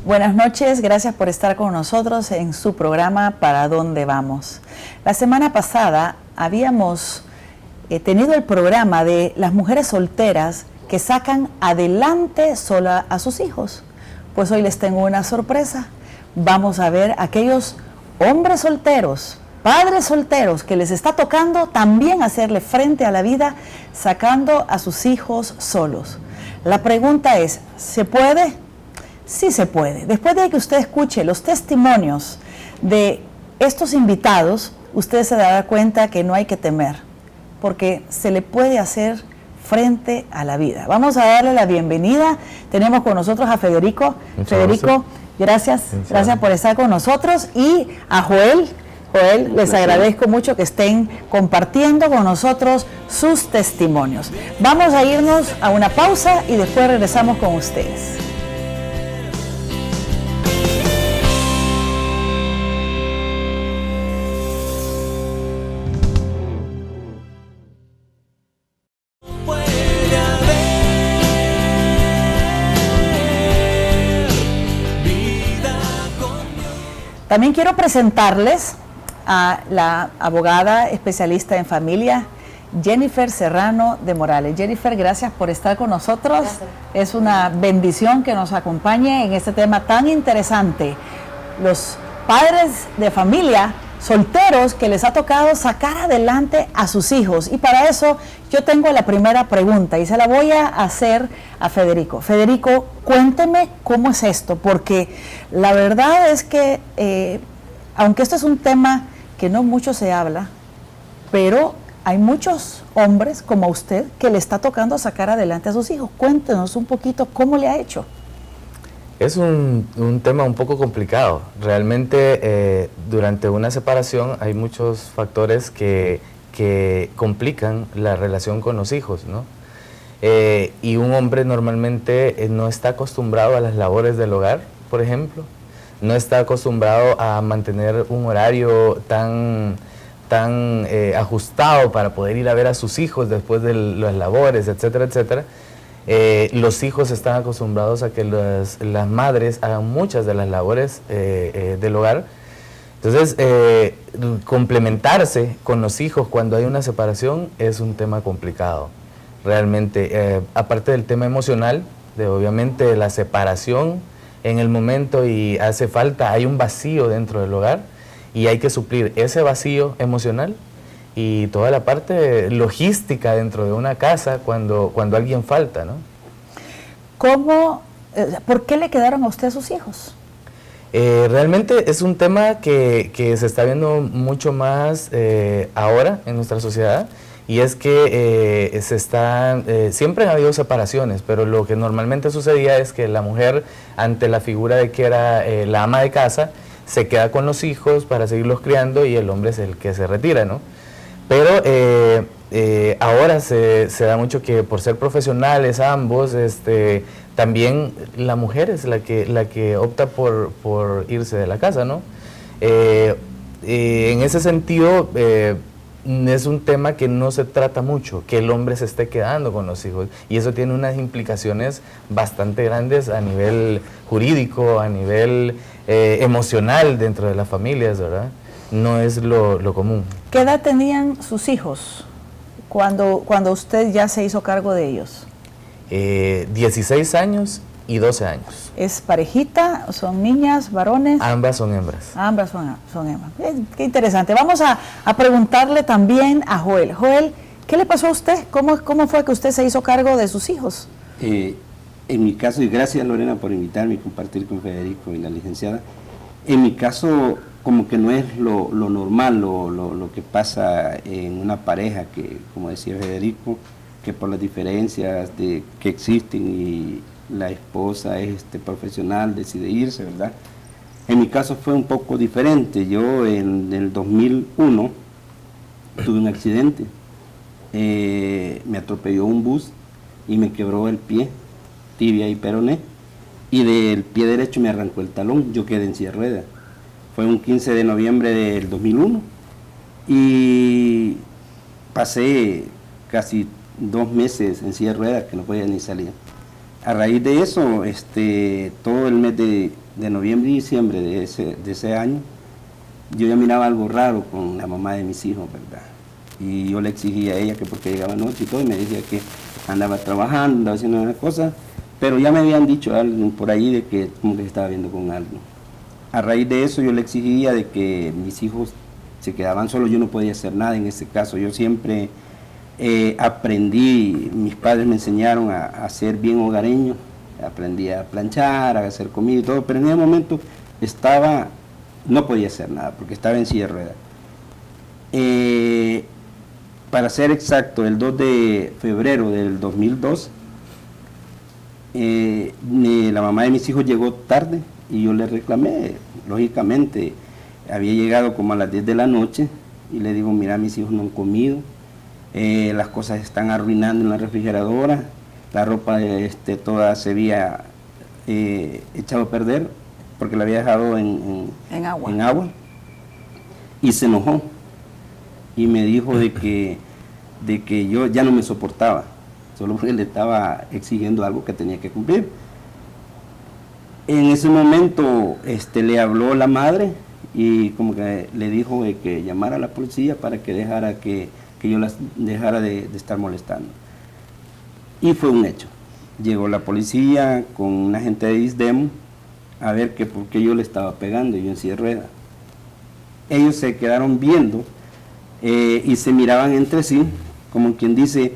Buenas noches, gracias por estar con nosotros en su programa ¿Para dónde vamos? La semana pasada habíamos tenido el programa de las mujeres solteras que sacan adelante sola a sus hijos. Pues hoy les tengo una sorpresa. Vamos a ver aquellos hombres solteros, padres solteros que les está tocando también hacerle frente a la vida sacando a sus hijos solos. La pregunta es, ¿se puede? Sí se puede. Después de que usted escuche los testimonios de estos invitados, usted se dará cuenta que no hay que temer, porque se le puede hacer frente a la vida. Vamos a darle la bienvenida. Tenemos con nosotros a Federico. Federico, gracias por estar con nosotros. Y a Joel. Joel, les agradezco mucho que estén compartiendo con nosotros sus testimonios. Vamos a irnos a una pausa y después regresamos con ustedes. También quiero presentarles a la abogada especialista en familia, Jennifer Serrano de Morales. Jennifer, gracias por estar con nosotros. Gracias. Es una bendición que nos acompañe en este tema tan interesante. Los padres de familia solteros que les ha tocado sacar adelante a sus hijos. Y para eso yo tengo la primera pregunta y se la voy a hacer a Federico. Federico, cuénteme cómo es esto, porque la verdad es que, aunque esto es un tema que no mucho se habla, pero hay muchos hombres como usted que le está tocando sacar adelante a sus hijos. Cuéntenos un poquito cómo le ha hecho. Es un tema un poco complicado. Realmente durante una separación hay muchos factores que complican la relación con los hijos, ¿no? Y un hombre normalmente no está acostumbrado a las labores del hogar, por ejemplo. No está acostumbrado a mantener un horario tan ajustado para poder ir a ver a sus hijos después de las labores, etcétera, etcétera. Los hijos están acostumbrados a que las madres hagan muchas de las labores del hogar. Entonces, complementarse con los hijos cuando hay una separación es un tema complicado. Realmente, aparte del tema emocional, obviamente la separación en el momento y hace falta, hay un vacío dentro del hogar y hay que suplir ese vacío emocional y toda la parte logística dentro de una casa cuando alguien falta, ¿no? ¿Por qué le quedaron a usted sus hijos? Realmente es un tema que se está viendo mucho más ahora en nuestra sociedad, y es que siempre han habido separaciones, pero lo que normalmente sucedía es que la mujer, ante la figura de que era la ama de casa, se queda con los hijos para seguirlos criando y el hombre es el que se retira, ¿no? Pero ahora se da mucho que por ser profesionales ambos, también la mujer es la que opta por irse de la casa, ¿no? En ese sentido, es un tema que no se trata mucho, que el hombre se esté quedando con los hijos, y eso tiene unas implicaciones bastante grandes a nivel jurídico, a nivel emocional dentro de las familias, ¿verdad? No es lo común. ¿Qué edad tenían sus hijos cuando usted ya se hizo cargo de ellos? 16 años y 12 años. ¿Es parejita? ¿Son niñas, varones? Ambas son hembras. Ambas son hembras. Qué interesante. Vamos a preguntarle también a Joel. Joel, ¿qué le pasó a usted? ¿Cómo fue que usted se hizo cargo de sus hijos? En mi caso, y gracias Lorena por invitarme y compartir con Federico y la licenciada, en mi caso como que no es lo normal, lo que pasa en una pareja que, como decía Federico, que por las diferencias que existen y la esposa es profesional, decide irse, ¿verdad? En mi caso fue un poco diferente. Yo en el 2001 tuve un accidente, me atropelló un bus y me quebró el pie, tibia y peroné, y del pie derecho me arrancó el talón, yo quedé en silla de ruedas. Fue un 15 de noviembre del 2001 y pasé casi 2 meses en silla de ruedas que no podía ni salir. A raíz de eso, todo el mes de noviembre y diciembre de ese año, yo ya miraba algo raro con la mamá de mis hijos, ¿verdad? Y yo le exigía a ella que porque llegaba noche y todo, y me decía que andaba trabajando, andaba haciendo una cosa, pero ya me habían dicho algo por ahí de que como que estaba viendo con algo. A raíz de eso yo le exigía de que mis hijos se quedaban solos, yo no podía hacer nada en ese caso. Yo siempre aprendí, mis padres me enseñaron a ser bien hogareño, aprendí a planchar, a hacer comida y todo, pero en ese momento no podía hacer nada porque estaba en silla de ruedas. Para ser exacto, el 2 de febrero del 2002, la mamá de mis hijos llegó tarde y yo le reclamé, lógicamente, había llegado como a las 10 de la noche y le digo, mira, mis hijos no han comido, las cosas están arruinando en la refrigeradora, la ropa toda se había echado a perder porque la había dejado en agua y se enojó y me dijo de que yo ya no me soportaba, solo porque le estaba exigiendo algo que tenía que cumplir. En ese momento le habló la madre y como que le dijo que llamara a la policía para que dejara que yo las dejara de estar molestando. Y fue un hecho. Llegó la policía con una gente de ISDEM a ver que por qué yo le estaba pegando, yo en silla de ruedas. Ellos se quedaron viendo y se miraban entre sí, como quien dice,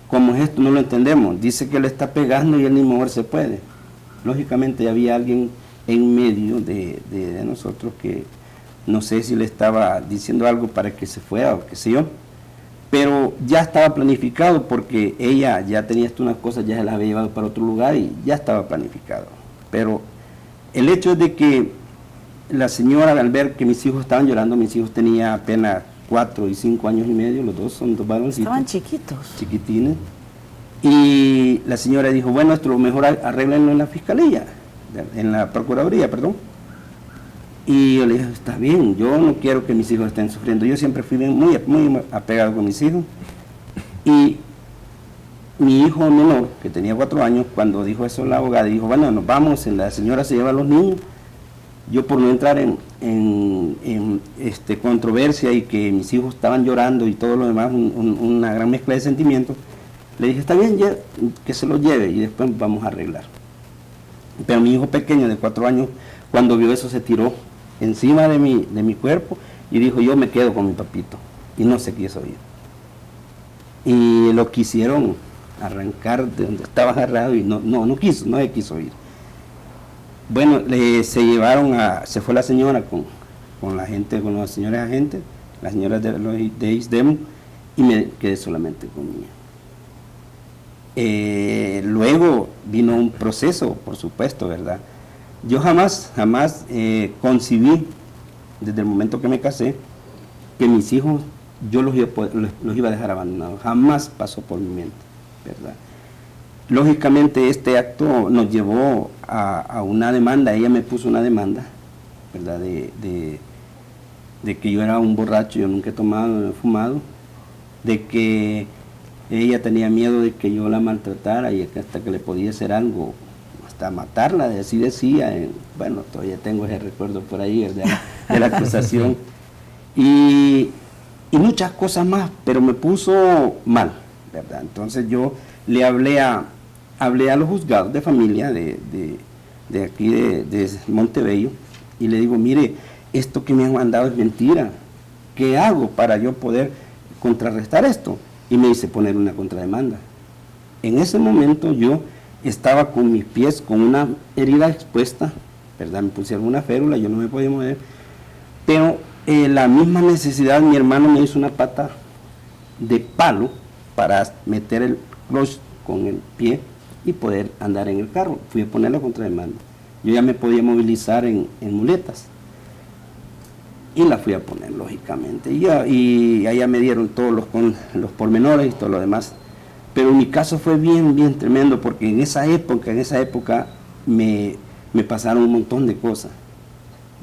¿cómo es esto? No lo entendemos. Dice que le está pegando y él ni moverse puede. Lógicamente había alguien en medio de nosotros que no sé si le estaba diciendo algo para que se fuera o qué sé yo, pero ya estaba planificado porque ella ya tenía unas cosas, ya se las había llevado para otro lugar y ya estaba planificado. Pero el hecho es de que la señora, al ver que mis hijos estaban llorando, mis hijos tenían apenas 4 y 5 años y medio, los dos son dos varoncitos. Estaban chiquitos. Chiquitines. Y la señora dijo, bueno, esto lo mejor arréglenlo en la fiscalía, en la procuraduría, perdón. Y yo le dije, está bien, yo no quiero que mis hijos estén sufriendo. Yo siempre fui muy apegado con mis hijos. Y mi hijo menor, que tenía 4 años, cuando dijo eso la abogada, dijo, bueno, nos vamos, la señora se lleva a los niños. Yo por no entrar en controversia y que mis hijos estaban llorando y todo lo demás, una gran mezcla de sentimientos, le dije, está bien, que se los lleve y después vamos a arreglar. Pero mi hijo pequeño de 4 años, cuando vio eso, se tiró encima de mi cuerpo y dijo, yo me quedo con mi papito. Y no se quiso ir. Y lo quisieron arrancar de donde estaba agarrado y no se quiso ir. Bueno, se fue la señora con la gente, con los señores agentes, las señoras de ISDEM, y me quedé solamente con mi hija. Luego vino un proceso, por supuesto, ¿verdad? Yo jamás concibí, desde el momento que me casé, que mis hijos yo los iba a dejar abandonados. Jamás pasó por mi mente, ¿verdad? Lógicamente este acto nos llevó a una demanda. Ella me puso una demanda, ¿verdad? De que yo era un borracho, yo nunca he tomado, no he fumado, de que ella tenía miedo de que yo la maltratara y hasta que le podía hacer algo, hasta matarla, así decía. Bueno, todavía tengo ese recuerdo por ahí, ¿verdad? De la acusación. Y muchas cosas más, pero me puso mal, ¿verdad? Entonces yo le hablé a los juzgados de familia de aquí de Montebello y le digo, mire, esto que me han mandado es mentira. ¿Qué hago para yo poder contrarrestar esto? Y me dice, poner una contrademanda. En ese momento yo estaba con mis pies con una herida expuesta, ¿verdad? Me pusieron una férula, yo no me podía mover, pero la misma necesidad, mi hermano me hizo una pata de palo para meter el clutch con el pie y poder andar en el carro. Fui a poner la contrademanda. Yo ya me podía movilizar en muletas y la fui a poner, lógicamente. Y allá me dieron todos los pormenores y todo lo demás. Pero mi caso fue bien tremendo porque en esa época me pasaron un montón de cosas.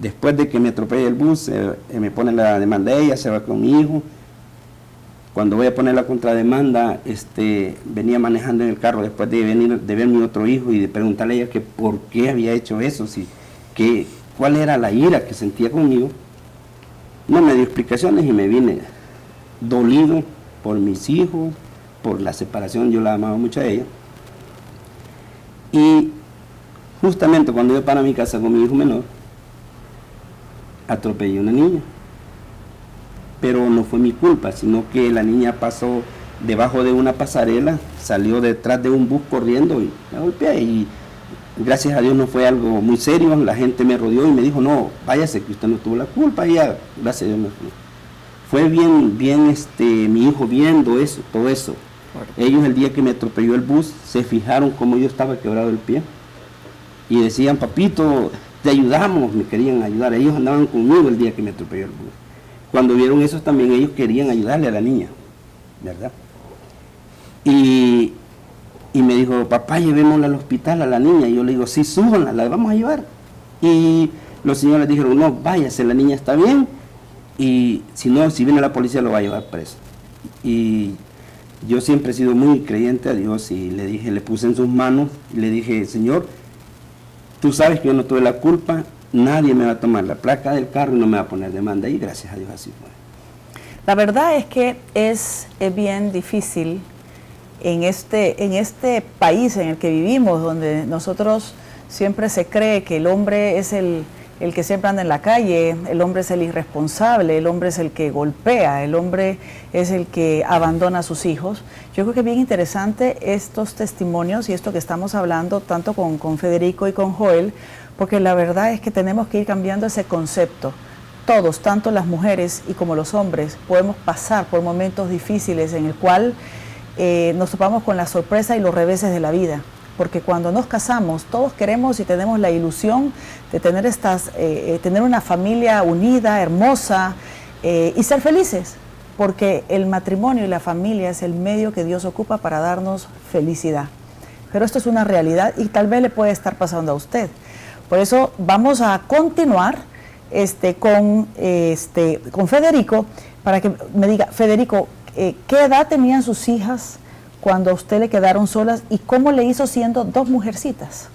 Después de que me atropella el bus, me pone la demanda ella, se va con mi hijo. Cuando voy a poner la contrademanda, venía manejando en el carro después de ver mi otro hijo y de preguntarle a ella que por qué había hecho eso, cuál era la ira que sentía conmigo. No me dio explicaciones y me vine dolido por mis hijos, por la separación. Yo la amaba mucho a ella. Y justamente cuando iba para mi casa con mi hijo menor, atropellé a una niña. Pero no fue mi culpa, sino que la niña pasó debajo de una pasarela, salió detrás de un bus corriendo y me golpeé. Y gracias a Dios no fue algo muy serio. La gente me rodeó y me dijo, no, váyase, que usted no tuvo la culpa. Y ya, gracias a Dios no fue. Fue bien, mi hijo viendo eso, todo eso. Ellos el día que me atropelló el bus, se fijaron cómo yo estaba quebrado el pie. Y decían, papito, te ayudamos, me querían ayudar. Ellos andaban conmigo el día que me atropelló el bus. Cuando vieron eso también ellos querían ayudarle a la niña, ¿verdad? Y me dijo, papá, llevémosla al hospital a la niña. Y yo le digo, sí, súbanla, la vamos a llevar. Y los señores dijeron, no, váyase, la niña está bien. Y si no, si viene la policía lo va a llevar preso. Y yo siempre he sido muy creyente a Dios y le dije, le puse en sus manos y le dije, Señor, tú sabes que yo no tuve la culpa, nadie me va a tomar la placa del carro y no me va a poner demanda. Y gracias a Dios así fue. La verdad es que es bien difícil en este país en el que vivimos, donde nosotros siempre se cree que el hombre es el que siempre anda en la calle, el hombre es el irresponsable, el hombre es el que golpea, el hombre es el que abandona a sus hijos. Yo creo que es bien interesante estos testimonios y esto que estamos hablando tanto con Federico y con Joel, porque la verdad es que tenemos que ir cambiando ese concepto. Todos, tanto las mujeres y como los hombres, podemos pasar por momentos difíciles en el cual nos topamos con la sorpresa y los reveses de la vida. Porque cuando nos casamos, todos queremos y tenemos la ilusión de tener tener una familia unida, hermosa y ser felices. Porque el matrimonio y la familia es el medio que Dios ocupa para darnos felicidad. Pero esto es una realidad y tal vez le puede estar pasando a usted. Por eso vamos a continuar con Federico para que me diga, Federico, ¿qué edad tenían sus hijas cuando a usted le quedaron solas y cómo le hizo siendo dos mujercitas?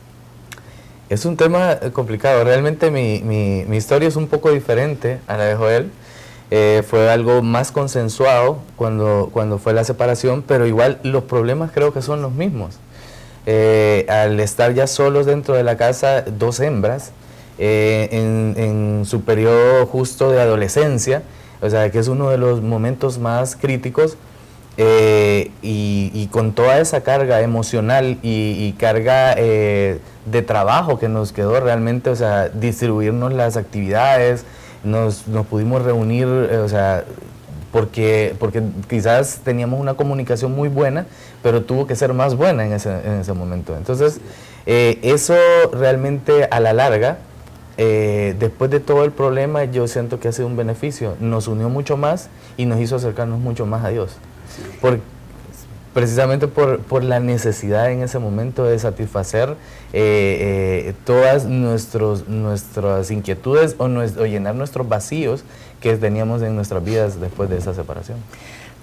Es un tema complicado. Realmente mi historia es un poco diferente a la de Joel. Fue algo más consensuado cuando fue la separación, pero igual los problemas creo que son los mismos. Al estar ya solos dentro de la casa, dos hembras, en su periodo justo de adolescencia, o sea, que es uno de los momentos más críticos, y con toda esa carga emocional y carga de trabajo que nos quedó realmente, o sea, distribuirnos las actividades, nos pudimos reunir, o sea, porque quizás teníamos una comunicación muy buena, pero tuvo que ser más buena en ese momento. Entonces, eso realmente a la larga, después de todo el problema, yo siento que ha sido un beneficio. Nos unió mucho más y nos hizo acercarnos mucho más a Dios. Precisamente por la necesidad en ese momento de satisfacer todas nuestras inquietudes o llenar nuestros vacíos que teníamos en nuestras vidas después de esa separación.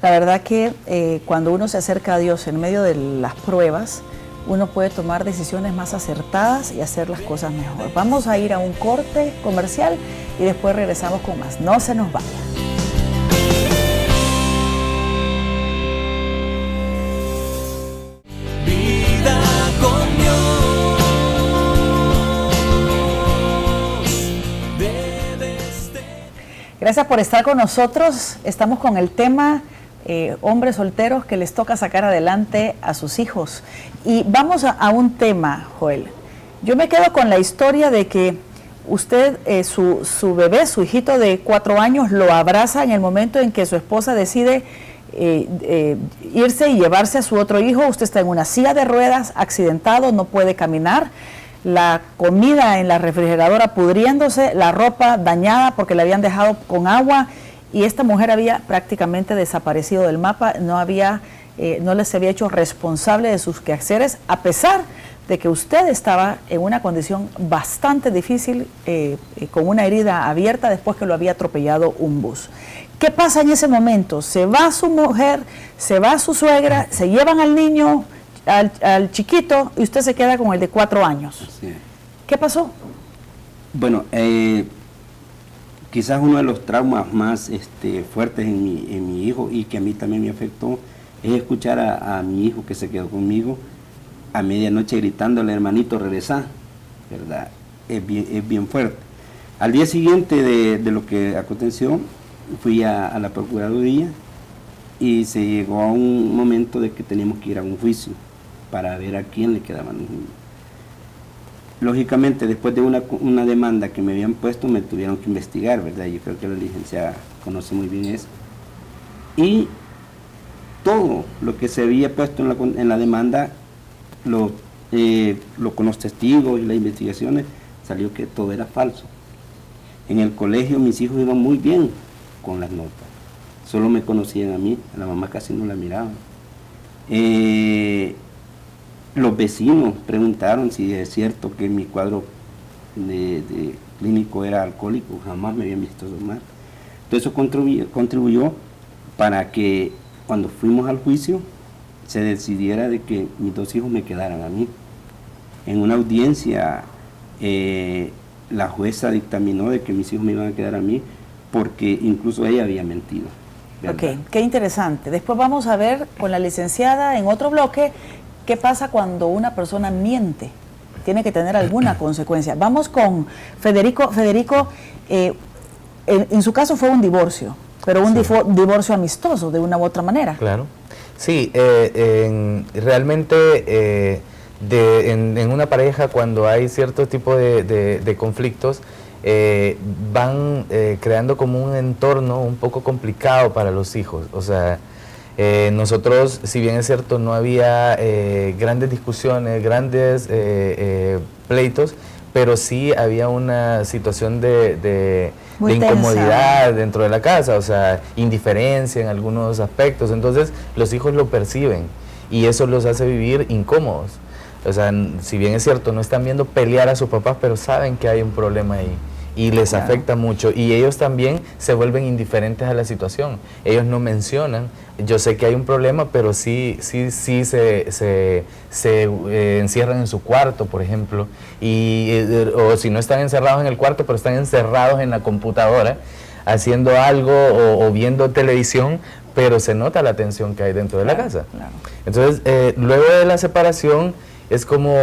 La verdad que cuando uno se acerca a Dios en medio de las pruebas, uno puede tomar decisiones más acertadas y hacer las cosas mejor. Vamos a ir a un corte comercial y después regresamos con más. No se nos vaya. Gracias por estar con nosotros. Estamos con el tema hombres solteros que les toca sacar adelante a sus hijos. Y vamos a un tema, Joel. Yo me quedo con la historia de que usted, su bebé, su hijito de 4 años, lo abraza en el momento en que su esposa decide irse y llevarse a su otro hijo. Usted está en una silla de ruedas, accidentado, no puede caminar. La comida en la refrigeradora pudriéndose, la ropa dañada porque la habían dejado con agua y esta mujer había prácticamente desaparecido del mapa, no les había hecho responsable de sus quehaceres, a pesar de que usted estaba en una condición bastante difícil, con una herida abierta después que lo había atropellado un bus. ¿Qué pasa en ese momento? Se va su mujer, se va su suegra, se llevan al niño, al chiquito, y usted se queda con el de 4 años. Sí. ¿Qué pasó? Bueno, quizás uno de los traumas más fuertes en mi hijo, y que a mí también me afectó, es escuchar a mi hijo que se quedó conmigo a medianoche gritándole: hermanito, regresá, ¿verdad? Es bien fuerte. Al día siguiente de lo que aconteció, fui a la Procuraduría y se llegó a un momento de que teníamos que ir a un juicio para ver a quién le quedaban los niños. Lógicamente, después de una demanda que me habían puesto, me tuvieron que investigar, ¿verdad? Yo creo que la licenciada conoce muy bien eso. Y todo lo que se había puesto en la demanda, con los testigos y las investigaciones, salió que todo era falso. En el colegio mis hijos iban muy bien con las notas, solo me conocían a mí, a la mamá casi no la miraban. Los vecinos preguntaron si es cierto que mi cuadro de clínico era alcohólico, jamás me habían visto tomar. Entonces eso contribuyó para que cuando fuimos al juicio se decidiera de que mis 2 hijos me quedaran a mí. En una audiencia la jueza dictaminó de que mis hijos me iban a quedar a mí porque incluso ella había mentido, ¿verdad? Ok, qué interesante. Después vamos a ver con la licenciada en otro bloque qué pasa cuando una persona miente. Tiene que tener alguna consecuencia. Vamos con Federico. Federico, en su caso fue un divorcio, pero un divorcio amistoso de una u otra manera. Claro. Sí, realmente en una pareja, cuando hay cierto tipo de conflictos, van creando como un entorno un poco complicado para los hijos. O sea, nosotros, si bien es cierto, no había grandes discusiones, grandes pleitos, pero sí había una situación de incomodidad dentro de la casa, o sea, indiferencia en algunos aspectos. Entonces los hijos lo perciben y eso los hace vivir incómodos. O sea, si bien es cierto, no están viendo pelear a sus papás, pero saben que hay un problema ahí y les afecta mucho, y ellos también se vuelven indiferentes a la situación. Ellos no mencionan: yo sé que hay un problema, pero sí se encierran en su cuarto, por ejemplo, o si no están encerrados en el cuarto, pero están encerrados en la computadora haciendo algo o viendo televisión, pero se nota la tensión que hay dentro de la casa. Claro. Entonces, luego de la separación es como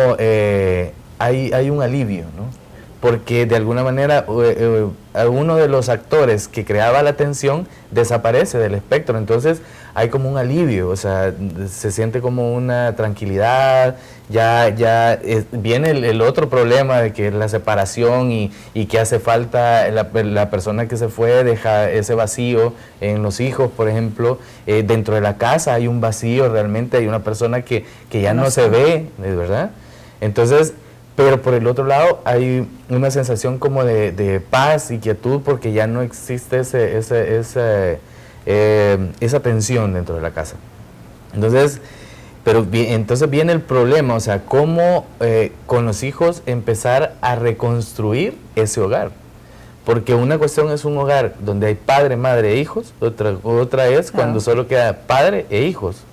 hay un alivio, ¿no? Porque de alguna manera uno de los actores que creaba la tensión desaparece del espectro, entonces hay como un alivio, o sea, se siente como una tranquilidad. Viene el otro problema de que es la separación y que hace falta la persona que se fue, deja ese vacío en los hijos, por ejemplo. Dentro de la casa hay un vacío, realmente hay una persona que ya no se ve, ¿verdad? Entonces, pero por el otro lado hay una sensación como de paz y quietud, porque ya no existe esa tensión dentro de la casa. Entonces, entonces viene el problema, o sea, cómo con los hijos empezar a reconstruir ese hogar. Porque una cuestión es un hogar donde hay padre, madre e hijos, otra es cuando solo queda padre e hijos.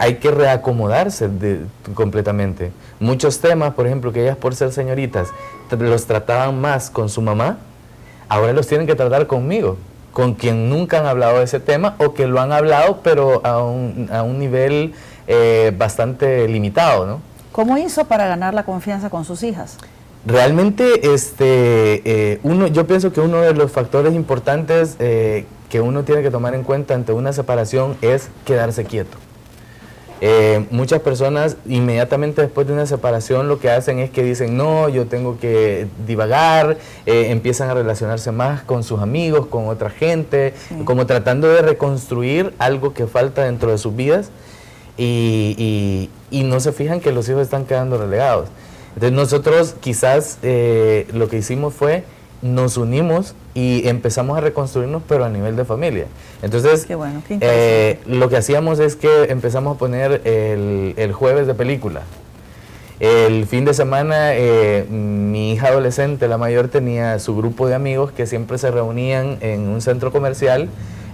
Hay que reacomodarse completamente. Muchos temas, por ejemplo, que ellas, por ser señoritas, los trataban más con su mamá, ahora los tienen que tratar conmigo, con quien nunca han hablado de ese tema, o que lo han hablado, pero a un nivel bastante limitado, ¿no? ¿Cómo hizo para ganar la confianza con sus hijas? Realmente, yo pienso que uno de los factores importantes que uno tiene que tomar en cuenta ante una separación es quedarse quieto. Muchas personas inmediatamente después de una separación lo que hacen es que dicen: no, yo tengo que divagar, empiezan a relacionarse más con sus amigos, con otra gente, como tratando de reconstruir algo que falta dentro de sus vidas, y no se fijan que los hijos están quedando relegados. Entonces nosotros quizás lo que hicimos fue nos unimos y empezamos a reconstruirnos, pero a nivel de familia. Entonces, qué bueno, qué interesante. Lo que hacíamos es que empezamos a poner el jueves de película. El fin de semana mi hija adolescente, la mayor, tenía su grupo de amigos que siempre se reunían en un centro comercial.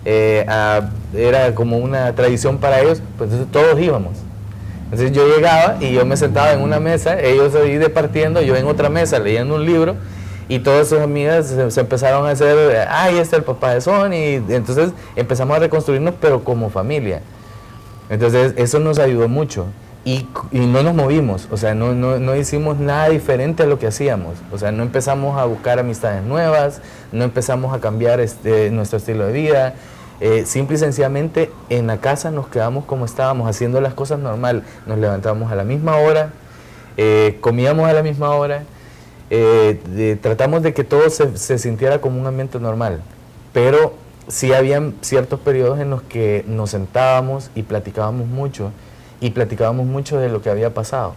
Era como una tradición para ellos, pues entonces todos íbamos. Entonces yo llegaba y yo me sentaba en una mesa, ellos ahí departiendo, yo en otra mesa leyendo un libro, y todas sus amigas se empezaron a hacer, ay, este es el papá de Sony, y entonces empezamos a reconstruirnos, pero como familia. Entonces eso nos ayudó mucho. Y no nos movimos, o sea, no hicimos nada diferente a lo que hacíamos. O sea, no empezamos a buscar amistades nuevas, no empezamos a cambiar nuestro estilo de vida. Simple y sencillamente en la casa nos quedamos como estábamos, haciendo las cosas normal. Nos levantábamos a la misma hora, comíamos a la misma hora, tratamos de que todo se sintiera como un ambiente normal. Pero sí habían ciertos periodos en los que nos sentábamos y platicábamos mucho de lo que había pasado,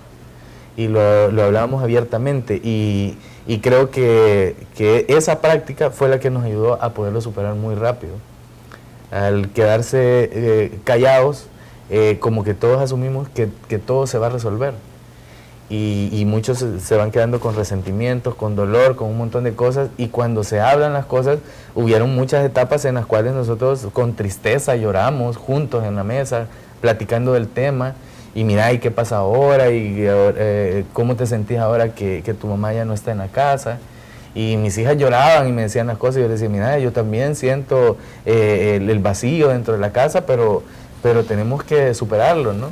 y lo hablábamos abiertamente, y creo que esa práctica fue la que nos ayudó a poderlo superar muy rápido. Al quedarse callados, como que todos asumimos que todo se va a resolver, y muchos se van quedando con resentimientos, con dolor, con un montón de cosas, y cuando se hablan las cosas, hubieron muchas etapas en las cuales nosotros con tristeza lloramos juntos en la mesa, platicando del tema, y mira, ¿y qué pasa ahora? ¿Y cómo te sentís ahora que tu mamá ya no está en la casa? Y mis hijas lloraban y me decían las cosas, y yo les decía, mira, yo también siento el vacío dentro de la casa, pero tenemos que superarlo, ¿no?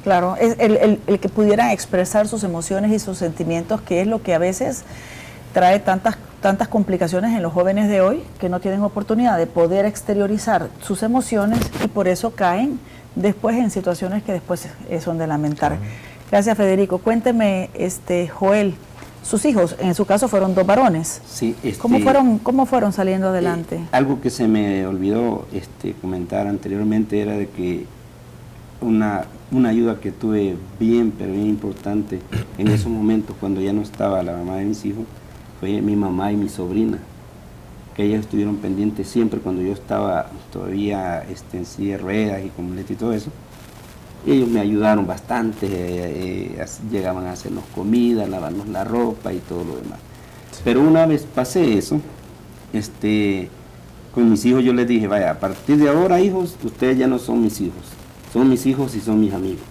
Claro, es el que pudieran expresar sus emociones y sus sentimientos, que es lo que a veces trae tantas complicaciones en los jóvenes de hoy, que no tienen oportunidad de poder exteriorizar sus emociones, y por eso caen después en situaciones que después son de lamentar. Gracias, Federico. Cuénteme, Joel, sus hijos, en su caso fueron 2 varones. Sí, ¿Cómo fueron saliendo adelante? Algo que se me olvidó comentar anteriormente era de que una ayuda que tuve pero bien importante en esos momentos cuando ya no estaba la mamá de mis hijos, fue mi mamá y mi sobrina, que ellas estuvieron pendientes siempre cuando yo estaba todavía en silla de ruedas y con muleta y todo eso. Ellos me ayudaron bastante, llegaban a hacernos comida, lavarnos la ropa y todo lo demás. Sí. Pero una vez pasé eso, con mis hijos yo les dije, vaya, a partir de ahora, hijos, ustedes ya no son mis hijos y son mis amigos.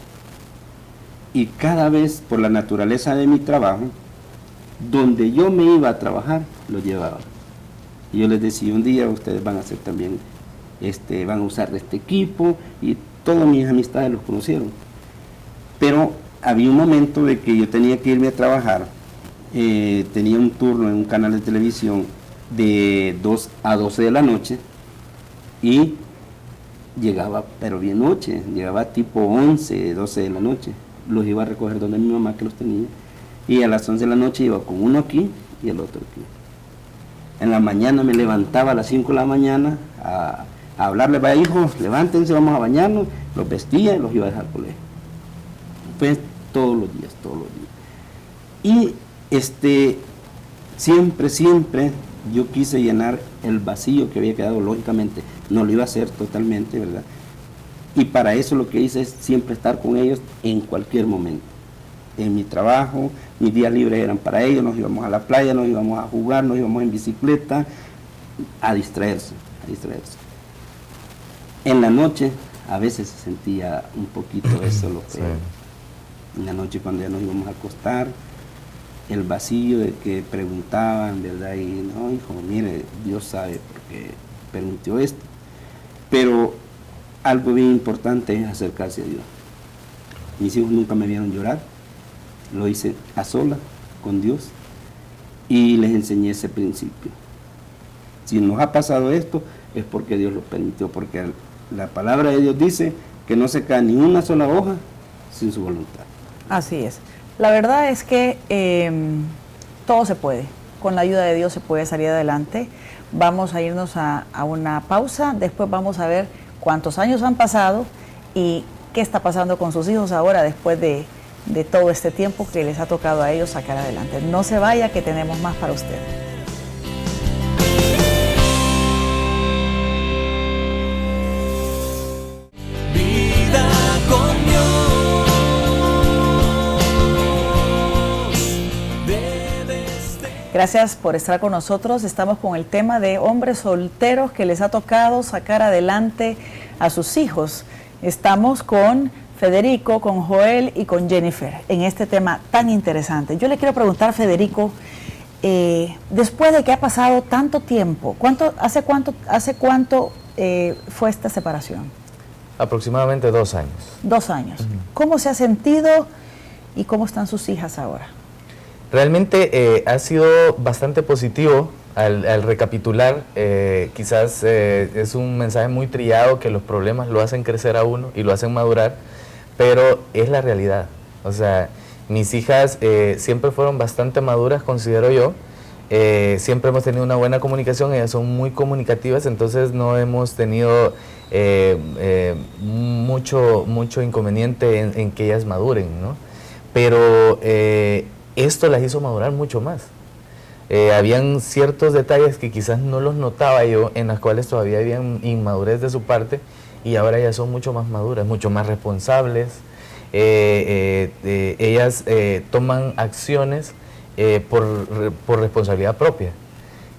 Y cada vez, por la naturaleza de mi trabajo, donde yo me iba a trabajar, lo llevaba. Y yo les decía, un día ustedes van a hacer también, van a usar este equipo, y todas mis amistades los conocieron. Pero había un momento de que yo tenía que irme a trabajar, tenía un turno en un canal de televisión de 2 a 12 de la noche, y llegaba, pero bien noche, llegaba tipo 11, 12 de la noche, los iba a recoger donde mi mamá que los tenía, y a las 11 de la noche iba con uno aquí y el otro aquí. En la mañana me levantaba a las 5 de la mañana a hablarles, vaya hijos, levántense, vamos a bañarnos, los vestía y los iba a dejar al colegio. Pues todos los días. Y siempre yo quise llenar el vacío que había quedado, lógicamente, no lo iba a hacer totalmente, ¿verdad? Y para eso lo que hice es siempre estar con ellos en cualquier momento. En mi trabajo, mis días libres eran para ellos, nos íbamos a la playa, nos íbamos a jugar, nos íbamos en bicicleta, a distraerse. En la noche, a veces se sentía un poquito eso, lo que sí. En la noche cuando ya nos íbamos a acostar, el vacío de que preguntaban, ¿verdad? Y no, hijo, mire, Dios sabe por qué permitió esto. Pero algo bien importante es acercarse a Dios. Mis hijos nunca me vieron llorar, lo hice a solas con Dios y les enseñé ese principio. Si nos ha pasado esto es porque Dios lo permitió, porque la palabra de Dios dice que no se cae ni una sola hoja sin su voluntad. Así es. La verdad es que todo se puede. Con la ayuda de Dios se puede salir adelante. Vamos a irnos a una pausa. Después vamos a ver cuántos años han pasado y qué está pasando con sus hijos ahora después de todo este tiempo que les ha tocado a ellos sacar adelante. No se vaya, que tenemos más para usted. Vida con Dios. Gracias por estar con nosotros. Estamos con el tema de hombres solteros que les ha tocado sacar adelante a sus hijos. Estamos con Federico, con Joel y con Jennifer en este tema tan interesante. Yo le quiero preguntar, Federico, después de que ha pasado tanto tiempo, ¿hace cuánto fue esta separación? Aproximadamente 2 años. 2 años. ¿Cómo se ha sentido y cómo están sus hijas ahora? Realmente ha sido bastante positivo al recapitular. Quizás es un mensaje muy trillado que los problemas lo hacen crecer a uno y lo hacen madurar, pero es la realidad. O sea, mis hijas siempre fueron bastante maduras, considero yo. Siempre hemos tenido una buena comunicación, ellas son muy comunicativas, entonces no hemos tenido mucho inconveniente en que ellas maduren, ¿no? Pero esto las hizo madurar mucho más. Habían ciertos detalles que quizás no los notaba yo, en las cuales todavía había inmadurez de su parte, y ahora ya son mucho más maduras, mucho más responsables. Ellas toman acciones por responsabilidad propia.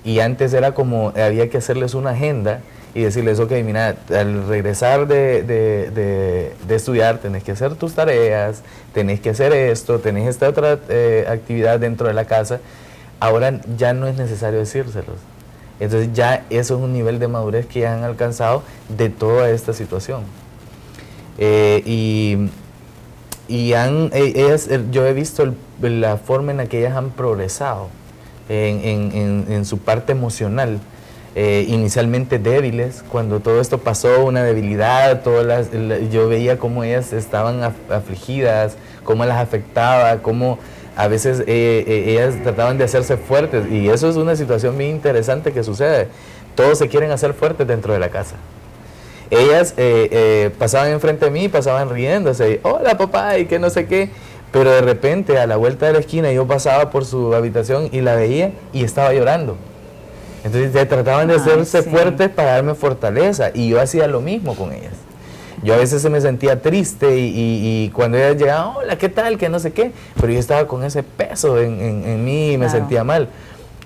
Y antes era como, había que hacerles una agenda y decirles, ok, mira, al regresar de estudiar tenés que hacer tus tareas, tenés que hacer esto, tenés esta otra actividad dentro de la casa. Ahora ya no es necesario decírselos. Entonces ya eso es un nivel de madurez que ya han alcanzado de toda esta situación. Yo he visto la forma en la que ellas han progresado en su parte emocional. Inicialmente débiles, cuando todo esto pasó, una debilidad, yo veía cómo ellas estaban afligidas, cómo las afectaba, cómo a veces ellas trataban de hacerse fuertes, y eso es una situación bien interesante que sucede. Todos se quieren hacer fuertes dentro de la casa. Ellas pasaban enfrente de mí, pasaban riéndose, hola papá, y que no sé qué, pero de repente a la vuelta de la esquina yo pasaba por su habitación y la veía y estaba llorando. Entonces trataban de hacerse fuertes para darme fortaleza, y yo hacía lo mismo con ellas. Yo a veces se me sentía triste y cuando ellas llegaban, hola, ¿qué tal? Que no sé qué, pero yo estaba con ese peso en mí y me sentía mal.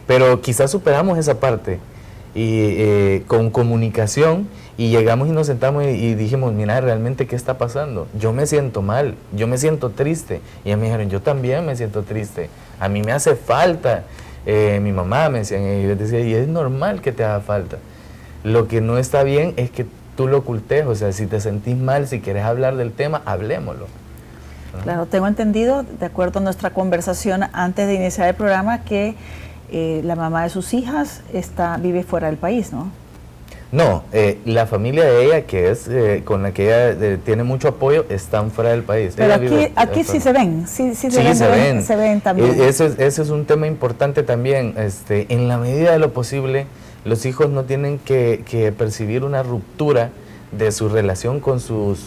Pero quizás superamos esa parte y con comunicación, y llegamos y nos sentamos y dijimos, mira, realmente ¿qué está pasando? Yo me siento mal, yo me siento triste. Y ellas me dijeron, yo también me siento triste, a mí me hace falta. Mi mamá me decía, y yo decía, y es normal que te haga falta. Lo que no está bien es que tú lo ocultes, o sea, si te sentís mal, si quieres hablar del tema, hablémoslo. Claro, tengo entendido, de acuerdo a nuestra conversación antes de iniciar el programa, que la mamá de sus hijas vive fuera del país, ¿no? No, la familia de ella, que es con la que ella tiene mucho apoyo, están fuera del país. Pero aquí sí se ven, sí se ven también. Ese es un tema importante también. En la medida de lo posible, los hijos no tienen que percibir una ruptura de su relación con su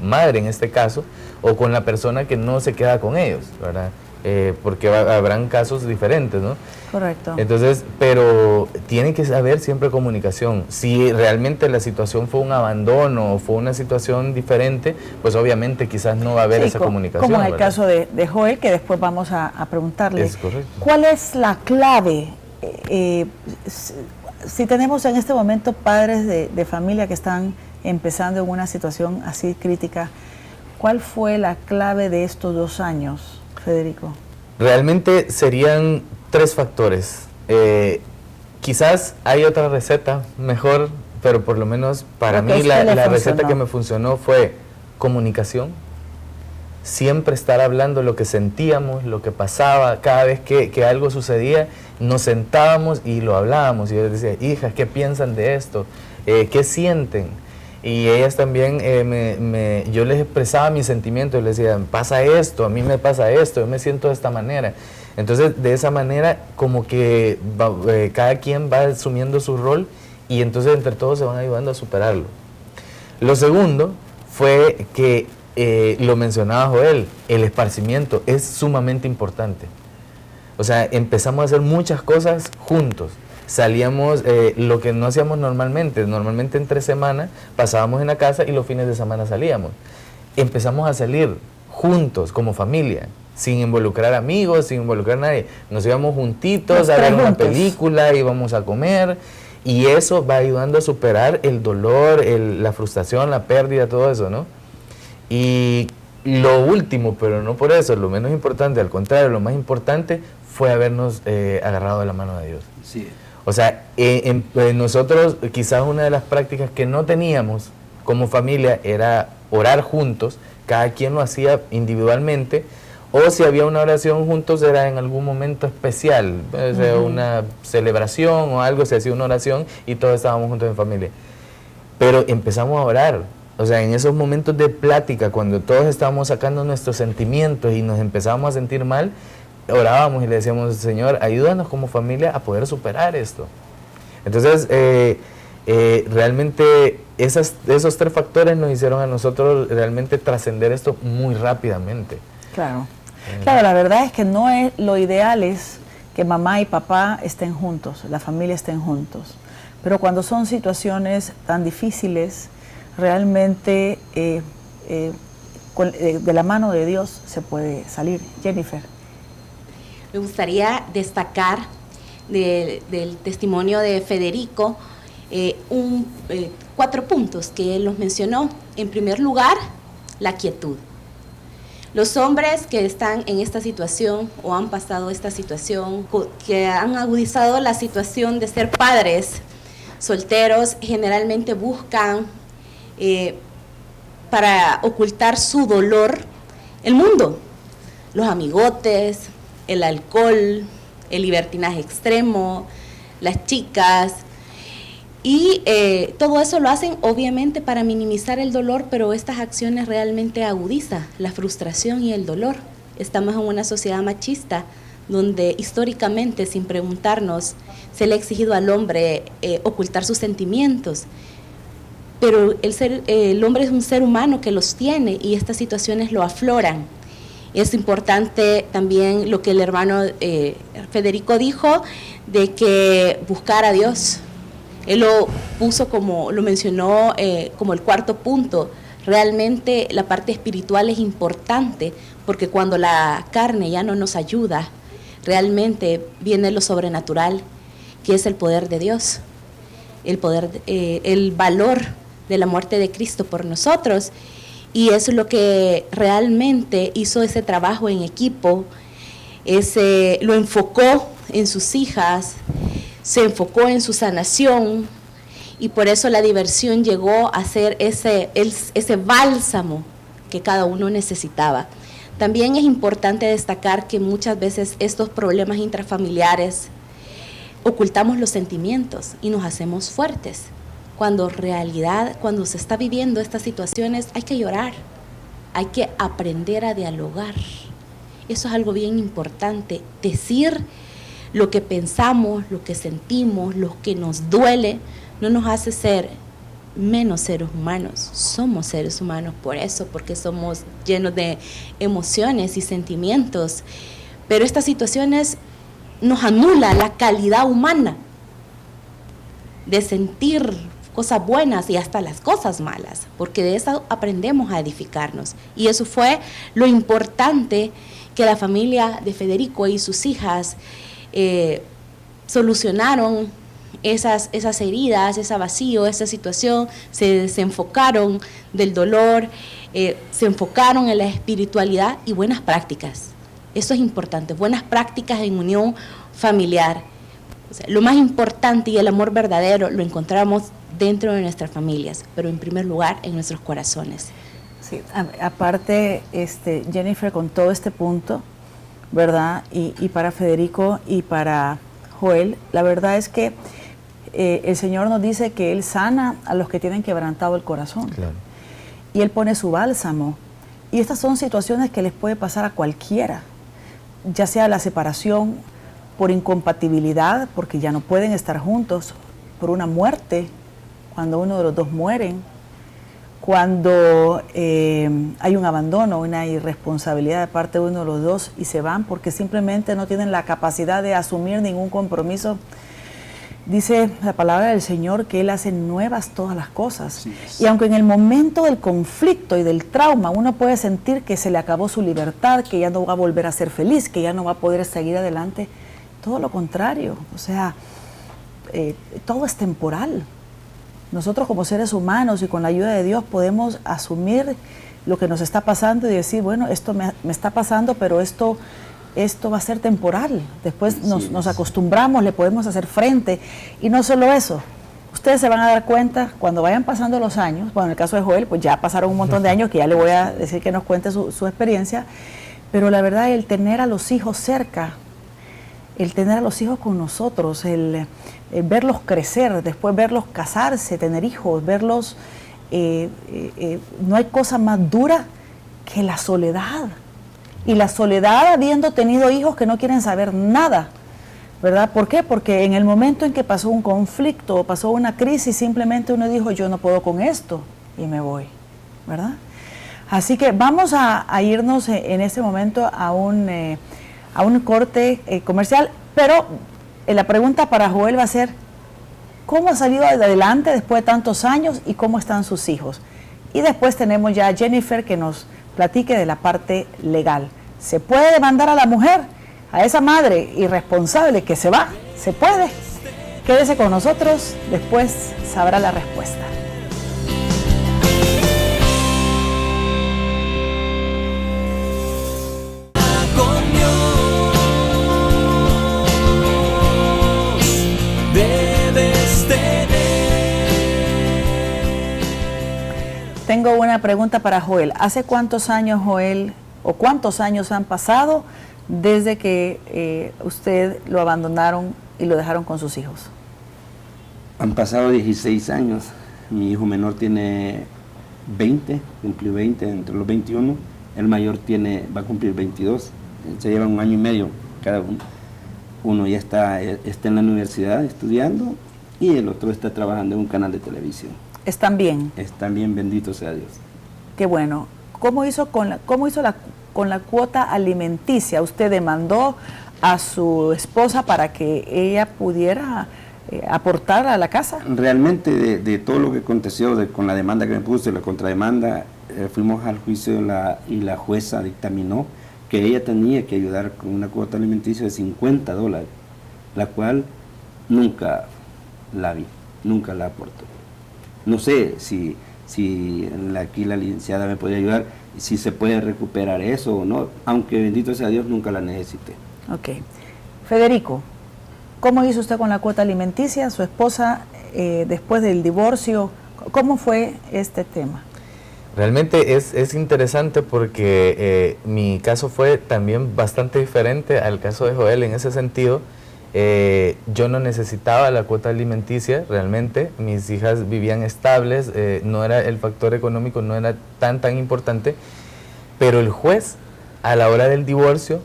madre en este caso, o con la persona que no se queda con ellos, ¿verdad? Porque habrán casos diferentes, ¿no? Correcto. Entonces, pero tiene que haber siempre comunicación. Si realmente la situación fue un abandono o fue una situación diferente, pues obviamente quizás no va a haber esa comunicación. Como en el caso de Joel, que después vamos a preguntarle. Es correcto. ¿Cuál es la clave? Si tenemos en este momento padres de familia que están empezando en una situación así crítica, ¿cuál fue la clave de estos 2 años, Federico? Realmente serían 3 factores. Quizás hay otra receta mejor, pero por lo menos para mí la receta que me funcionó fue comunicación. Siempre estar hablando lo que sentíamos, lo que pasaba. Cada vez que algo sucedía, nos sentábamos y lo hablábamos. Y yo les decía, hijas, ¿qué piensan de esto? ¿Qué sienten? Y ellas también, yo les expresaba mis sentimientos, les decía, pasa esto, a mí me pasa esto, yo me siento de esta manera. Entonces, de esa manera, como que cada quien va asumiendo su rol, y entonces entre todos se van ayudando a superarlo. Lo segundo fue que, lo mencionaba Joel, el esparcimiento es sumamente importante. O sea, empezamos a hacer muchas cosas juntos. Salíamos, lo que no hacíamos normalmente entre semanas pasábamos en la casa y los fines de semana salíamos. Empezamos a salir juntos como familia, sin involucrar amigos, sin involucrar a nadie. Nos íbamos juntitos Los a ver tres una juntos. película, íbamos a comer, y eso va ayudando a superar el dolor, la frustración, la pérdida, todo eso, ¿no? Y lo último, pero no por eso, lo menos importante, al contrario, lo más importante fue habernos agarrado de la mano de Dios. Sí. O sea, nosotros quizás una de las prácticas que no teníamos como familia era orar juntos, cada quien lo hacía individualmente, o si había una oración juntos era en algún momento especial, o sea, una celebración o algo, se hacía una oración y todos estábamos juntos en familia. Pero empezamos a orar, o sea, en esos momentos de plática, cuando todos estábamos sacando nuestros sentimientos y nos empezábamos a sentir mal, orábamos y le decíamos, Señor, ayúdanos como familia a poder superar esto. Entonces, realmente esos tres factores nos hicieron a nosotros realmente trascender esto muy rápidamente. Claro. Claro, la verdad es que no es, lo ideal es que mamá y papá estén juntos, la familia estén juntos. Pero cuando son situaciones tan difíciles, realmente de la mano de Dios se puede salir. Jennifer. Me gustaría destacar del testimonio de Federico 4 puntos que él los mencionó. En primer lugar, la quietud. Los hombres que están en esta situación o han pasado esta situación, que han agudizado la situación de ser padres solteros, generalmente buscan para ocultar su dolor el mundo, los amigotes, el alcohol, el libertinaje extremo, las chicas, y todo eso lo hacen obviamente para minimizar el dolor, pero estas acciones realmente agudizan la frustración y el dolor. Estamos en una sociedad machista donde históricamente, sin preguntarnos, se le ha exigido al hombre ocultar sus sentimientos, pero el hombre es un ser humano que los tiene y estas situaciones lo afloran. Es importante también lo que el hermano Federico dijo, de que buscar a Dios. Él lo puso lo mencionó como el 4 punto. Realmente la parte espiritual es importante, porque cuando la carne ya no nos ayuda, realmente viene lo sobrenatural, que es el poder de Dios, el valor de la muerte de Cristo por nosotros. Y eso es lo que realmente hizo ese trabajo en equipo, lo enfocó en sus hijas, se enfocó en su sanación, y por eso la diversión llegó a ser ese bálsamo que cada uno necesitaba. También es importante destacar que muchas veces estos problemas intrafamiliares ocultamos los sentimientos y nos hacemos fuertes, cuando en realidad, cuando se está viviendo estas situaciones, hay que llorar, hay que aprender a dialogar. Eso es algo bien importante, decir lo que pensamos, lo que sentimos, lo que nos duele, no nos hace ser menos seres humanos. Somos seres humanos por eso, porque somos llenos de emociones y sentimientos. Pero estas situaciones nos anulan la calidad humana de sentir cosas buenas y hasta las cosas malas, porque de eso aprendemos a edificarnos. Y eso fue lo importante que la familia de Federico y sus hijas solucionaron esas heridas, ese vacío, esa situación, se desenfocaron del dolor, se enfocaron en la espiritualidad y buenas prácticas. Eso es importante, buenas prácticas en unión familiar. O sea, lo más importante y el amor verdadero lo encontramos dentro de nuestras familias, pero en primer lugar en nuestros corazones. Sí, aparte, Jennifer, con todo este punto, ¿verdad? Y para Federico y para Joel, la verdad es que el Señor nos dice que Él sana a los que tienen quebrantado el corazón. Claro. Y Él pone su bálsamo. Y estas son situaciones que les puede pasar a cualquiera, ya sea la separación por incompatibilidad, porque ya no pueden estar juntos, por una muerte, cuando uno de los dos mueren, cuando hay un abandono, una irresponsabilidad de parte de uno de los dos y se van porque simplemente no tienen la capacidad de asumir ningún compromiso Dice la palabra del Señor que Él hace nuevas todas las cosas. Sí, Y aunque en el momento del conflicto y del trauma uno puede sentir que se le acabó su libertad, que ya no va a volver a ser feliz, que ya no va a poder seguir adelante, todo lo contrario. O sea, todo es temporal. Nosotros como seres humanos y con la ayuda de Dios podemos asumir lo que nos está pasando y decir, bueno, esto me está pasando, pero esto va a ser temporal. Después nos acostumbramos, le podemos hacer frente. Y no solo eso, ustedes se van a dar cuenta cuando vayan pasando los años, bueno, en el caso de Joel, pues ya pasaron un montón de años, que ya le voy a decir que nos cuente su experiencia, pero la verdad, el tener a los hijos cerca, el tener a los hijos con nosotros, el verlos crecer, después verlos casarse, tener hijos, verlos, no hay cosa más dura que la soledad. Y la soledad habiendo tenido hijos que no quieren saber nada, ¿verdad? ¿Por qué? Porque en el momento en que pasó un conflicto o pasó una crisis, simplemente uno dijo, yo no puedo con esto y me voy, ¿verdad? Así que vamos a irnos en este momento a un corte comercial, pero la pregunta para Joel va a ser, ¿cómo ha salido adelante después de tantos años y cómo están sus hijos? Y después tenemos ya a Jennifer que nos platique de la parte legal. ¿Se puede demandar a la mujer, a esa madre irresponsable que se va? ¿Se puede? Quédese con nosotros, después sabrá la respuesta. Tengo una pregunta para Joel. ¿Hace cuántos años, Joel, o cuántos años han pasado desde que usted lo abandonaron y lo dejaron con sus hijos? Han pasado 16 años. Mi hijo menor tiene 20, cumplió 20, entre los 21. El mayor va a cumplir 22. Se llevan 1 año y medio cada uno. Uno ya está en la universidad estudiando y el otro está trabajando en un canal de televisión. ¿Están bien? Están bien, bendito sea Dios. Qué bueno. ¿Cómo hizo con la cuota alimenticia? ¿Usted demandó a su esposa para que ella pudiera aportar a la casa? Realmente de todo lo que aconteció, con la demanda que me puse, la contrademanda, fuimos al juicio y la jueza dictaminó que ella tenía que ayudar con una cuota alimenticia de $50, la cual nunca la vi, nunca la aportó. No sé si aquí la licenciada me podría ayudar, si se puede recuperar eso o no, aunque bendito sea Dios nunca la necesité. Ok. Federico, ¿cómo hizo usted con la cuota alimenticia? Su esposa, después del divorcio, ¿cómo fue este tema? Realmente es interesante porque mi caso fue también bastante diferente al caso de Joel en ese sentido. Yo no necesitaba la cuota alimenticia realmente, mis hijas vivían estables, no era el factor económico, no era tan importante, pero el juez a la hora del divorcio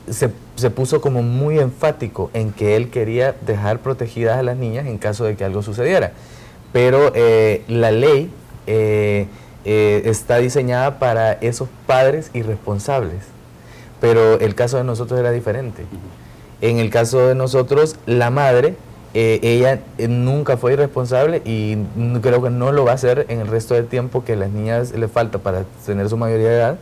se puso como muy enfático en que él quería dejar protegidas a las niñas en caso de que algo sucediera, pero la ley está diseñada para esos padres irresponsables, pero el caso de nosotros era diferente. En el caso de nosotros, la madre, ella nunca fue irresponsable y creo que no lo va a hacer en el resto del tiempo que a las niñas le falta para tener su mayoría de edad.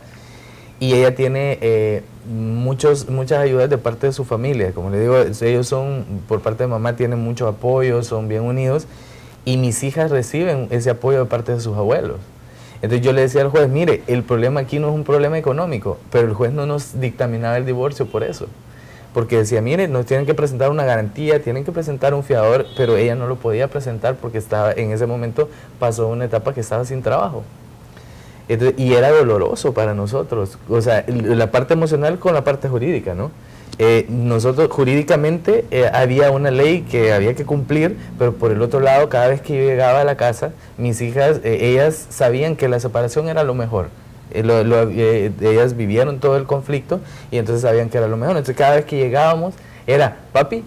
Y ella tiene muchas ayudas de parte de su familia. Como le digo, ellos son, por parte de mamá, tienen mucho apoyo, son bien unidos. Y mis hijas reciben ese apoyo de parte de sus abuelos. Entonces yo le decía al juez, mire, el problema aquí no es un problema económico, pero el juez no nos dictaminaba el divorcio por eso. Porque decía, mire, nos tienen que presentar una garantía, tienen que presentar un fiador, pero ella no lo podía presentar porque estaba, en ese momento pasó una etapa que estaba sin trabajo. Entonces, y era doloroso para nosotros, o sea, la parte emocional con la parte jurídica, ¿no? Nosotros jurídicamente había una ley que había que cumplir, pero por el otro lado, cada vez que yo llegaba a la casa, mis hijas, ellas sabían que la separación era lo mejor. Ellas vivieron todo el conflicto y entonces sabían que era lo mejor. Entonces cada vez que llegábamos era, papi,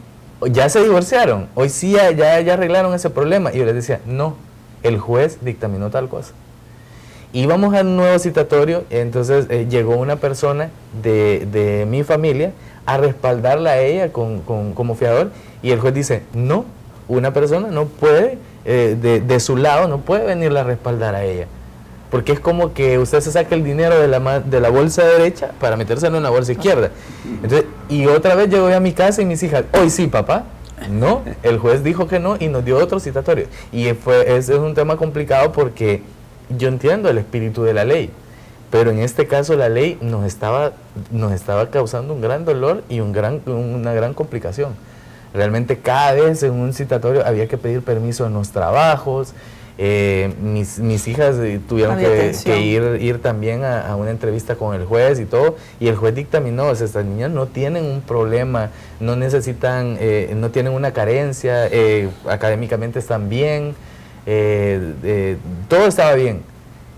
ya se divorciaron, hoy sí ya arreglaron ese problema. Y yo les decía, no, el juez dictaminó tal cosa. Íbamos a un nuevo citatorio, entonces llegó una persona de mi familia a respaldarla a ella como fiador y el juez dice, no, una persona no puede, de su lado, no puede venirla a respaldar a ella. Porque es como que usted se saca el dinero de la bolsa derecha para metérselo en la bolsa izquierda. Entonces, y otra vez llego yo a mi casa y mis hijas, hoy sí, papá. No, el juez dijo que no y nos dio otro citatorio. Y ese es un tema complicado porque yo entiendo el espíritu de la ley, pero en este caso la ley nos estaba causando un gran dolor y una gran complicación. Realmente cada vez en un citatorio había que pedir permiso en los trabajos. Mis hijas tuvieron que ir también a una entrevista con el juez y todo, y el juez dictaminó, o sea, estas niñas no tienen un problema, no necesitan, no tienen una carencia, académicamente están bien, todo estaba bien,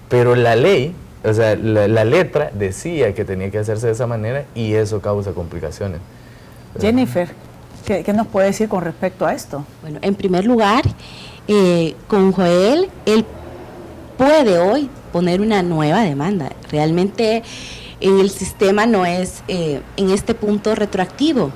pero la ley, o sea, la letra decía que tenía que hacerse de esa manera y eso causa complicaciones. Jennifer, ¿qué nos puede decir con respecto a esto? Bueno, en primer lugar, con Joel, él puede hoy poner una nueva demanda. Realmente el sistema no es en este punto retroactivo,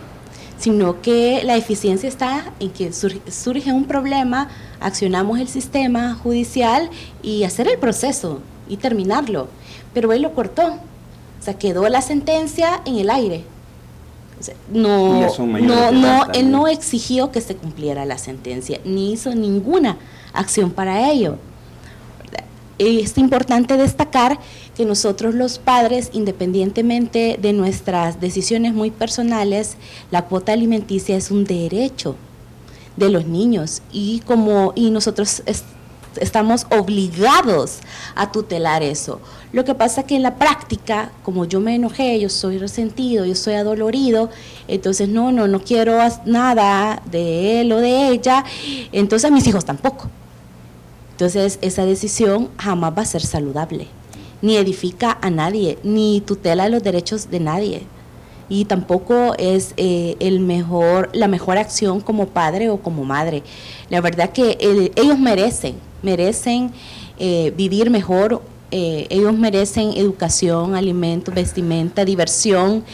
sino que la eficiencia está en que surge un problema, accionamos el sistema judicial y hacer el proceso y terminarlo. Pero él lo cortó, o sea, quedó la sentencia en el aire. O sea, él no exigió que se cumpliera la sentencia, ni hizo ninguna acción para ello. Es importante destacar que nosotros los padres, independientemente de nuestras decisiones muy personales, la cuota alimenticia es un derecho de los niños y nosotros estamos obligados a tutelar eso. Lo que pasa es que en la práctica, como yo me enojé, yo soy resentido, yo soy adolorido, entonces no quiero nada de él o de ella, entonces a mis hijos tampoco. Entonces esa decisión jamás va a ser saludable, ni edifica a nadie, ni tutela los derechos de nadie. Y tampoco es la mejor acción como padre o como madre. La verdad que ellos merecen vivir mejor, ellos merecen educación, alimentos, vestimenta, diversión.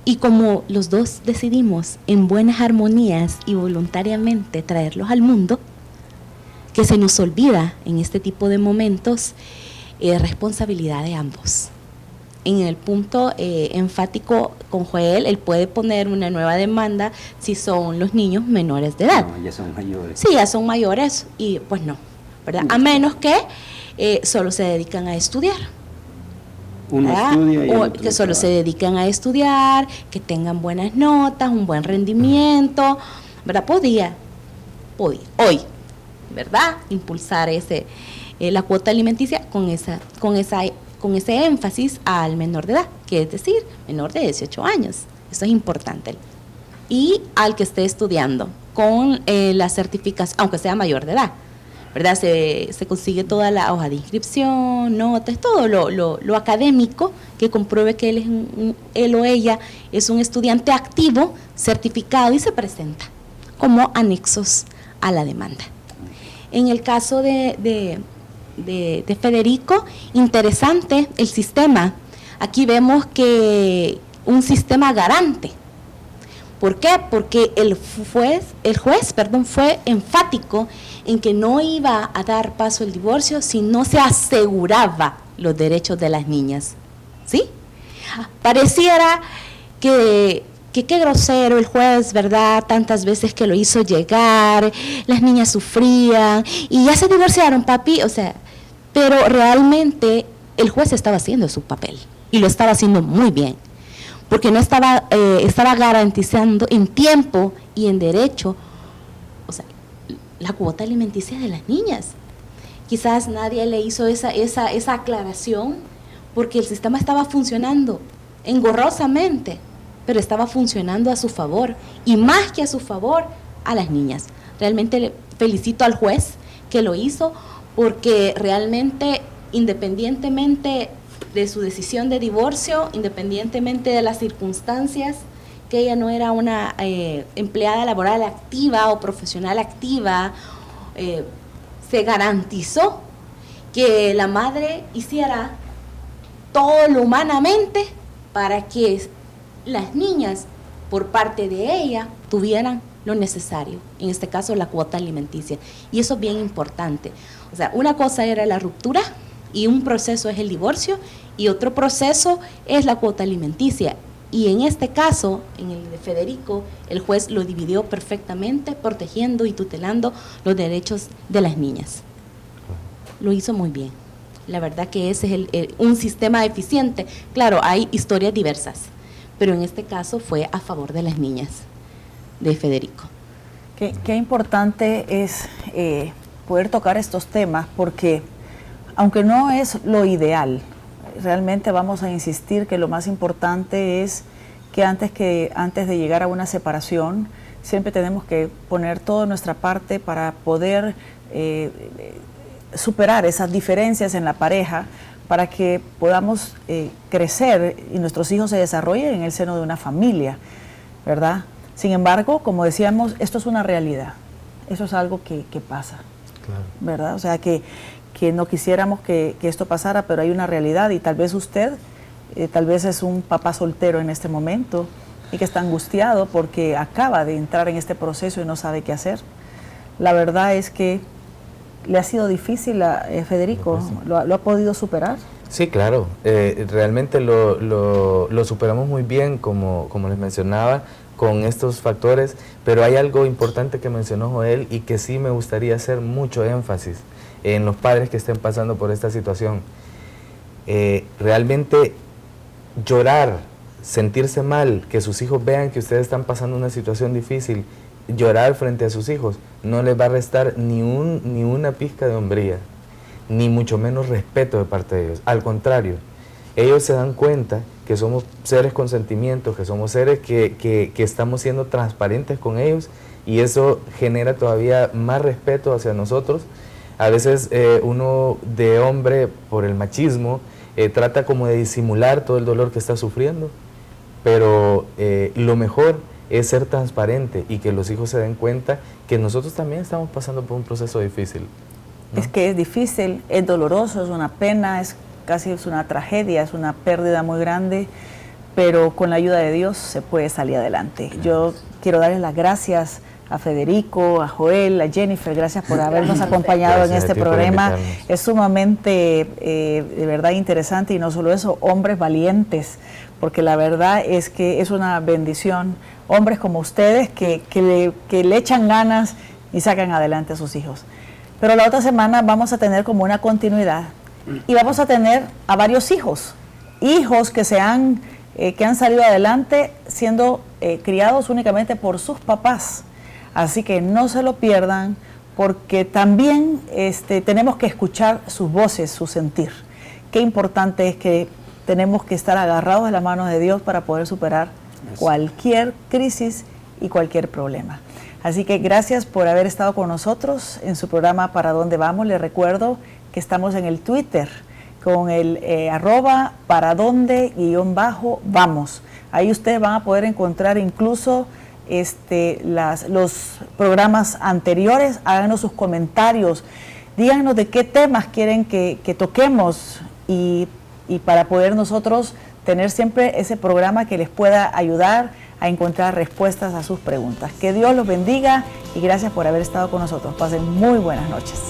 Y como los dos decidimos en buenas armonías y voluntariamente traerlos al mundo, que se nos olvida en este tipo de momentos, responsabilidad de ambos. En el punto enfático con Joel, él puede poner una nueva demanda si son los niños menores de edad. No, ya son mayores. Sí, ya son mayores y pues no, ¿verdad? A menos que solo se dedican a estudiar. Uno estudia y o otro que solo trabaja. se dedican a estudiar, que tengan buenas notas, un buen rendimiento, ¿verdad? Podía hoy, ¿verdad? Impulsar la cuota alimenticia con ese énfasis al menor de edad, que es decir, menor de 18 años. Eso es importante. Y al que esté estudiando con la certificación, aunque sea mayor de edad, ¿verdad? Se consigue toda la hoja de inscripción, notas, todo lo académico que compruebe que él o ella es un estudiante activo, certificado y se presenta como anexos a la demanda. En el caso de Federico, interesante el sistema. Aquí vemos que un sistema garante. ¿Por qué? Porque el juez fue enfático en que no iba a dar paso al divorcio si no se aseguraba los derechos de las niñas. ¿Sí? Pareciera que qué grosero el juez, ¿verdad? Tantas veces que lo hizo llegar, las niñas sufrían y ya se divorciaron, papi, o sea, pero realmente el juez estaba haciendo su papel y lo estaba haciendo muy bien, porque no estaba garantizando en tiempo y en derecho, o sea, la cuota alimenticia de las niñas. Quizás nadie le hizo esa aclaración porque el sistema estaba funcionando engorrosamente, pero estaba funcionando a su favor, y más que a su favor, a las niñas. Realmente le felicito al juez que lo hizo, porque realmente, independientemente de su decisión de divorcio, independientemente de las circunstancias, que ella no era una empleada laboral activa o profesional activa, se garantizó que la madre hiciera todo lo humanamente para que las niñas, por parte de ella, tuvieran lo necesario, en este caso la cuota alimenticia. Y eso es bien importante. O sea, una cosa era la ruptura y un proceso es el divorcio y otro proceso es la cuota alimenticia. Y en este caso, en el de Federico, el juez lo dividió perfectamente, protegiendo y tutelando los derechos de las niñas. Lo hizo muy bien. La verdad que ese es un sistema eficiente. Claro, hay historias diversas, pero en este caso fue a favor de las niñas de Federico. Qué importante es poder tocar estos temas, porque aunque no es lo ideal, realmente vamos a insistir que lo más importante es que antes de llegar a una separación, siempre tenemos que poner toda nuestra parte para poder superar esas diferencias en la pareja, para que podamos crecer y nuestros hijos se desarrollen en el seno de una familia, ¿verdad? Sin embargo, como decíamos, esto es una realidad, eso es algo que pasa, claro, ¿verdad? O sea, que no quisiéramos que esto pasara, pero hay una realidad, y tal vez usted, tal vez es un papá soltero en este momento y que está angustiado porque acaba de entrar en este proceso y no sabe qué hacer. La verdad es que le ha sido difícil a Federico, ¿lo ha podido superar? Sí, claro, realmente lo superamos muy bien, como les mencionaba, con estos factores, pero hay algo importante que mencionó Joel y que sí me gustaría hacer mucho énfasis en los padres que estén pasando por esta situación. Realmente llorar, sentirse mal, que sus hijos vean que ustedes están pasando una situación difícil, llorar frente a sus hijos, no les va a restar ni una pizca de hombría, ni mucho menos respeto de parte de ellos. Al contrario, ellos se dan cuenta que somos seres con sentimientos, que somos seres que estamos siendo transparentes con ellos, y eso genera todavía más respeto hacia nosotros. A veces uno de hombre, por el machismo, trata como de disimular todo el dolor que está sufriendo, pero lo mejor es ser transparente y que los hijos se den cuenta que nosotros también estamos pasando por un proceso difícil, ¿no? Es que es difícil, es doloroso, es una pena, es una tragedia, es una pérdida muy grande, pero con la ayuda de Dios se puede salir adelante. Yo quiero darles las gracias a Federico, a Joel, a Jennifer, gracias por habernos acompañado en este programa. Es sumamente, de verdad, interesante, y no solo eso, hombres valientes, porque la verdad es que es una bendición, hombres como ustedes que le echan ganas y sacan adelante a sus hijos. Pero la otra semana vamos a tener como una continuidad y vamos a tener a varios hijos que han salido adelante siendo criados únicamente por sus papás. Así que no se lo pierdan, porque también tenemos que escuchar sus voces, su sentir. Qué importante es que tenemos que estar agarrados de las manos de Dios para poder superar cualquier crisis y cualquier problema. Así que gracias por haber estado con nosotros en su programa ¿Para dónde vamos? Les recuerdo que estamos en el Twitter con el @paradonde_vamos. Ahí ustedes van a poder encontrar incluso los programas anteriores. Háganos sus comentarios, díganos de qué temas quieren que toquemos y para poder nosotros tener siempre ese programa que les pueda ayudar a encontrar respuestas a sus preguntas. Que Dios los bendiga y gracias por haber estado con nosotros. Pasen muy buenas noches.